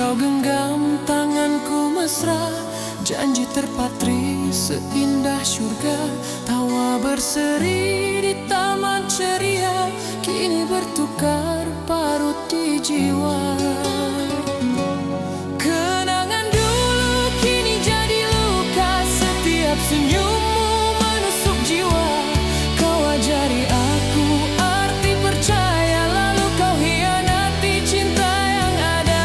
Kau genggam tanganku mesra, janji terpatri seindah surga. Tawa berseri di taman ceria, kini bertukar parut di jiwa. Kenangan dulu kini jadi luka, setiap senyummu menusuk jiwa. Kau ajari aku arti percaya, lalu kau hianati cinta yang ada.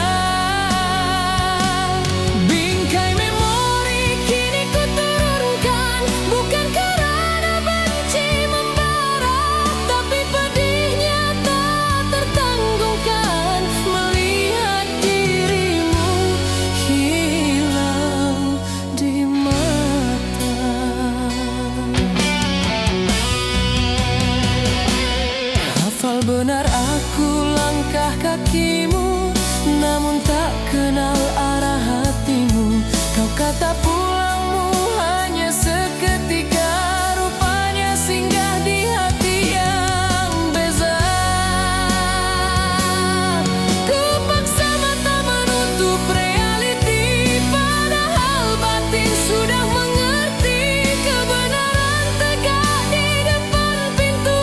Bingkai memori kini ku turunkan, bukan karena benci membara, tapi pedihnya tak tertanggungkan melihat dirimu hilang di mata. Hafal benar aku langkah kakimu, namun tak kenal arah hatimu. Kau kata pulangmu hanya seketika, rupanya singgah di hati yang beza. Ku paksa mata menutup realiti, padahal batin sudah mengerti. Kebenaran tegak di depan pintu,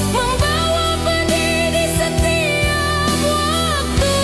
membawa pedih di setiap waktu.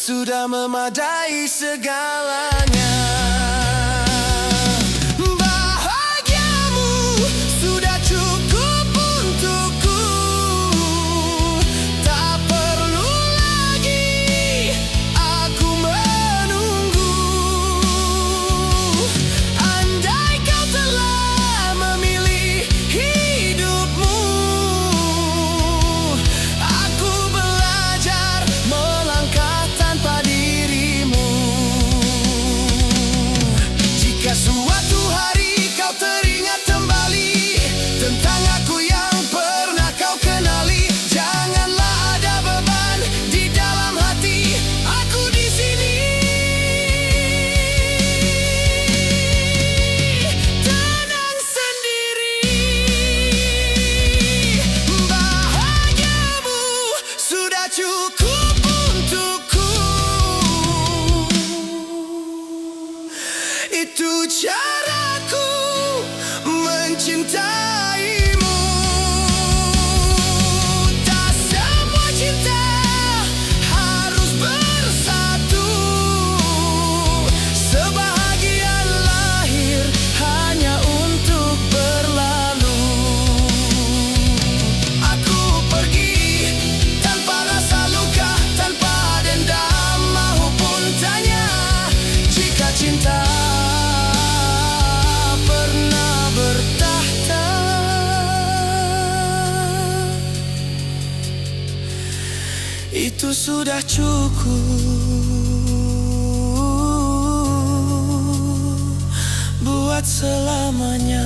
sudah memadai segalanya. Bahagiamu sudah cukup untukku, tak perlu lagi aku menunggu. Andai kau telah memilih hidupmu, aku belajar melangkah tanpa dirimu. Jika suatu hari kau teringat kembali tentang aku yang pernah kau kenali, janganlah ada beban di dalam hati, aku di sini. Tenang sendiri, bahagiamu sudah cukup untukku. Itu caraku mencintaimu. Tak semua cinta harus bersatu. Sebahagian lahir hanya untuk berlalu. Aku pergi tanpa rasa luka, tanpa dendam maupun tanya. Jika cinta pernah bertahta, itu sudah cukup buat selamanya.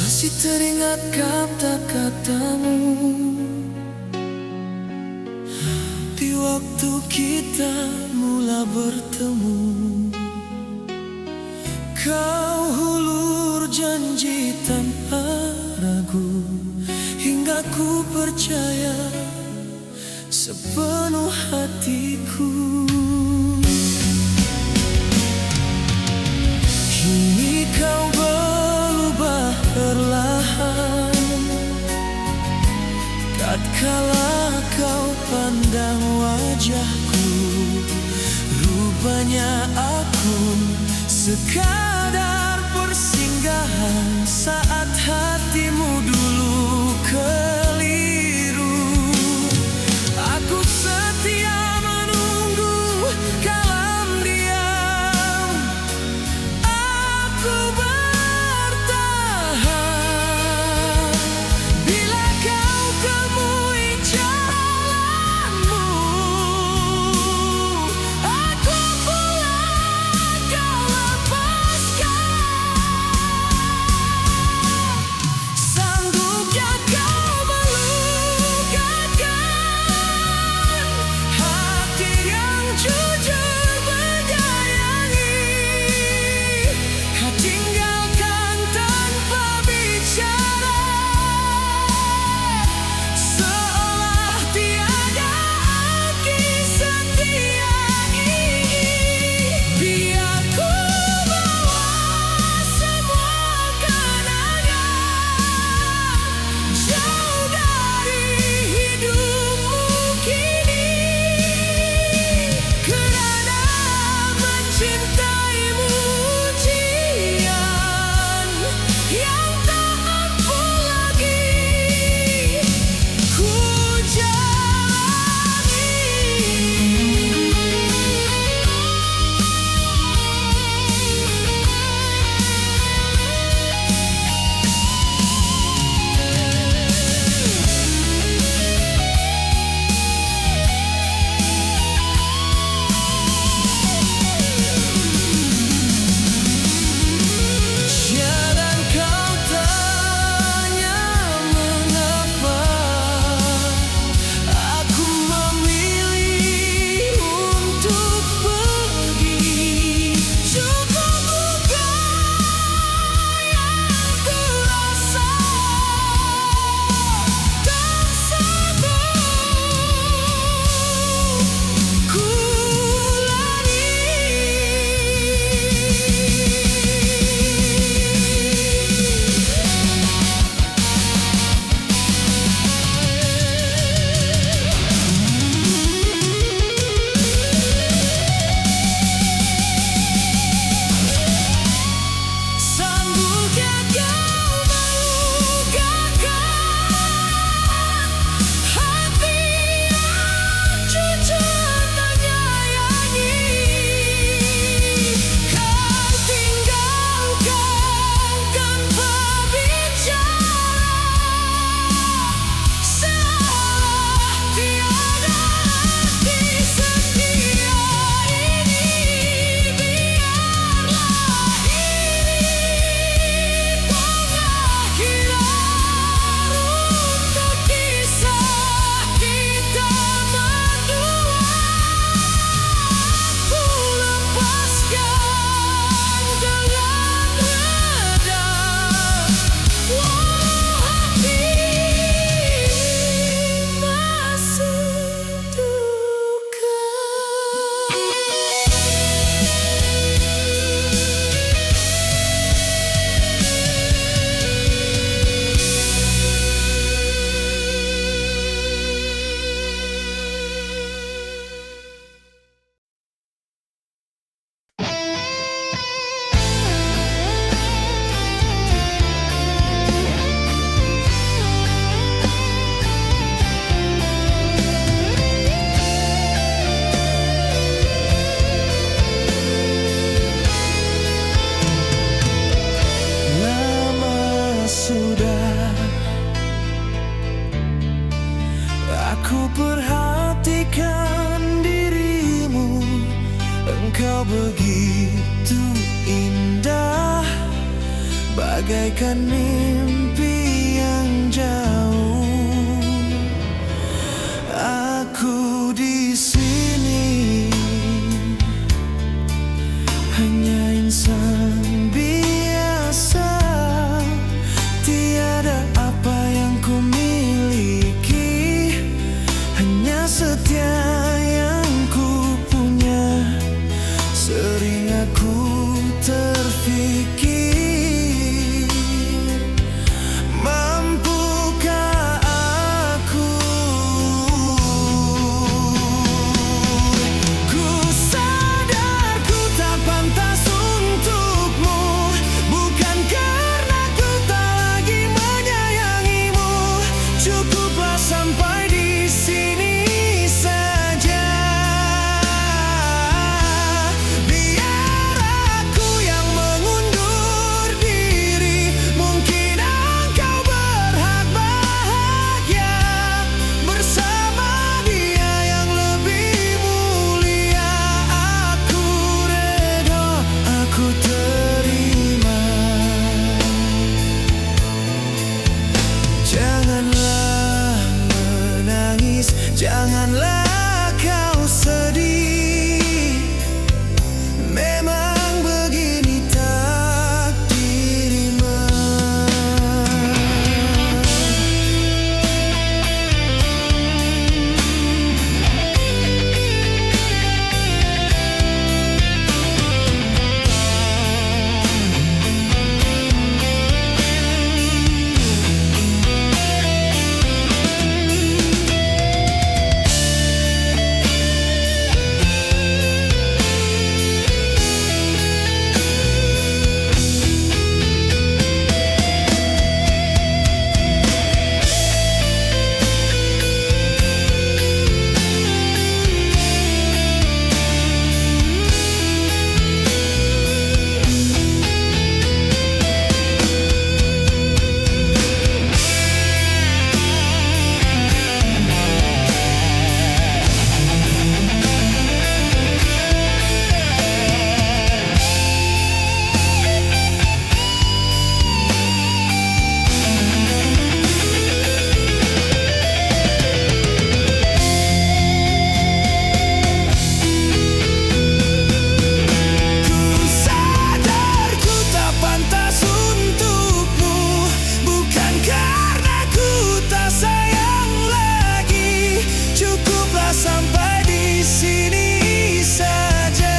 Masih teringat kata-katamu di waktu kita mula bertemu. Kau hulur janji tanpa ragu, hingga ku percaya sepenuh hatiku. Kini kau berubah perlahan, tatkala kau pandang wajahku, rupanya aku sekadar persinggahan saat hatimu dulu keliru. Aku setia menunggu kalam diam, aku bertahan. Bila kau temui jalanmu, aku pulang kau lepaskan. Sang Ku perhatikan dirimu, engkau begitu indah, bagaikan mimpi yang jauh. Aku di sini hanya insan biasa, tiada apa yang ku miliki, hanya setia yang ku punya. Sering aku terfikir, mampukah aku? Ku sadar ku tak pantas untukmu, bukan karena ku tak lagi menyayangimu. Cukuplah sampai di sini saja. Biar aku yang mengundur diri, mungkin engkau berhak bahagia bersama dia yang lebih mulia. Aku redha, aku terima. Janganlah menangis, janganlah kau sedih. Memang begini takdirnya. Ku sadar ku tak pantas untukmu, bukan karena ku tak sayang lagi. Cukuplah sampai di sini saja.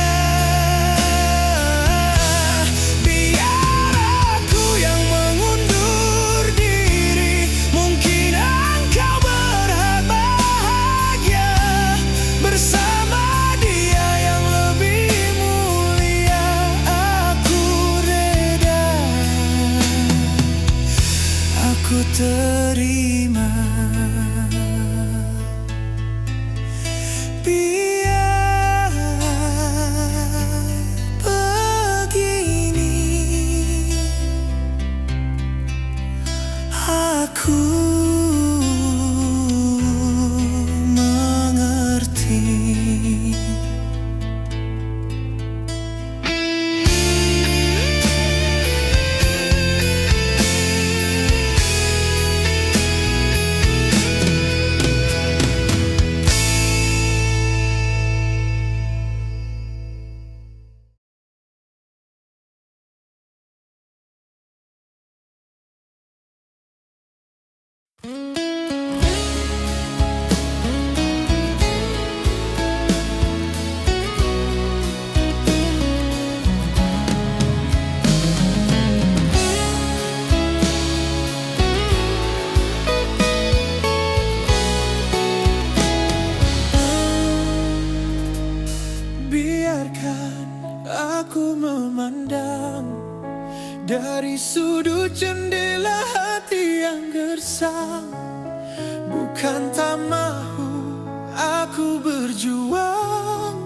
Biar aku yang mengundur diri, mungkin engkau berhak bahagia bersama dia yang lebih mulia. Aku reda, aku terima. Biar begini, aku mengerti. Dari sudut jendela hati yang gersang, bukan tak mahu aku berjuang,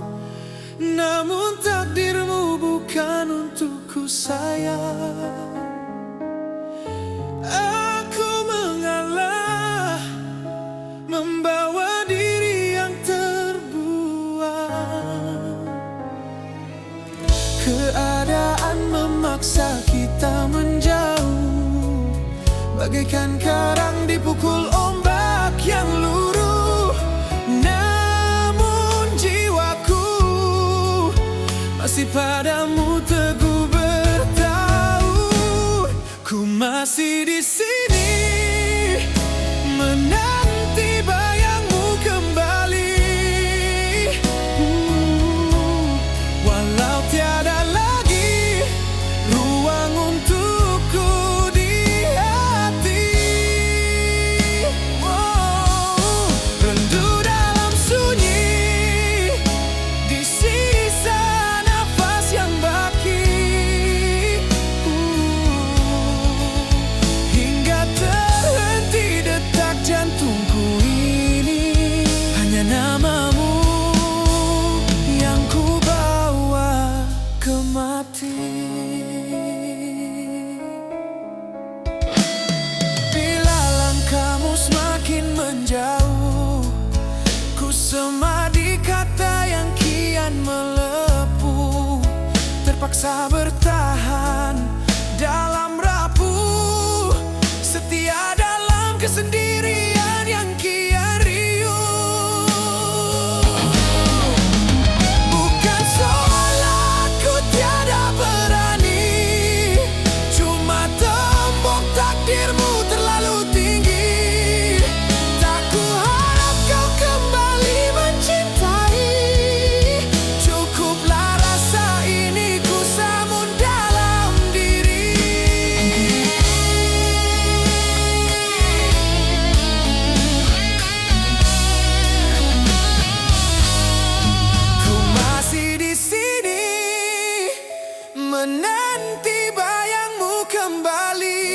namun takdirmu bukan untukku sayang. Aku mengalah, membawa bisa bertahan dalam rapuh, setia dalam kesendirian yang kian riuh. Bukan soal aku tiada berani, cuma tembok takdirmu terlalu tinggi. Tak kuharap kau kembali mencintai, cukuplah rasa ini ku sambut dalam diri. Ku masih di sini menanti bayangmu kembali.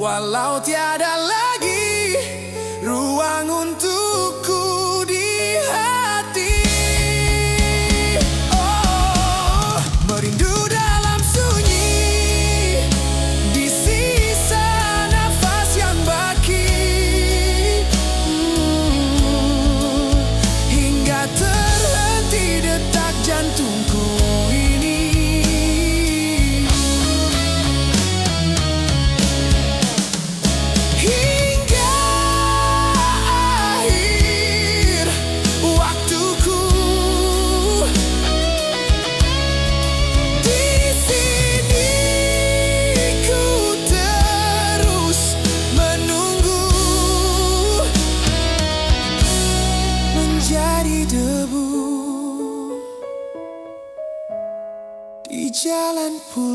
Walau tiada lagi ruang untukku di hati. Oh, merindu dalam sunyi, di sisa nafas yang baki. Hingga terhenti detak jantungku ini. Hingga akhir waktuku di sini, ku terus menunggu, menjadi debu di jalan pulang.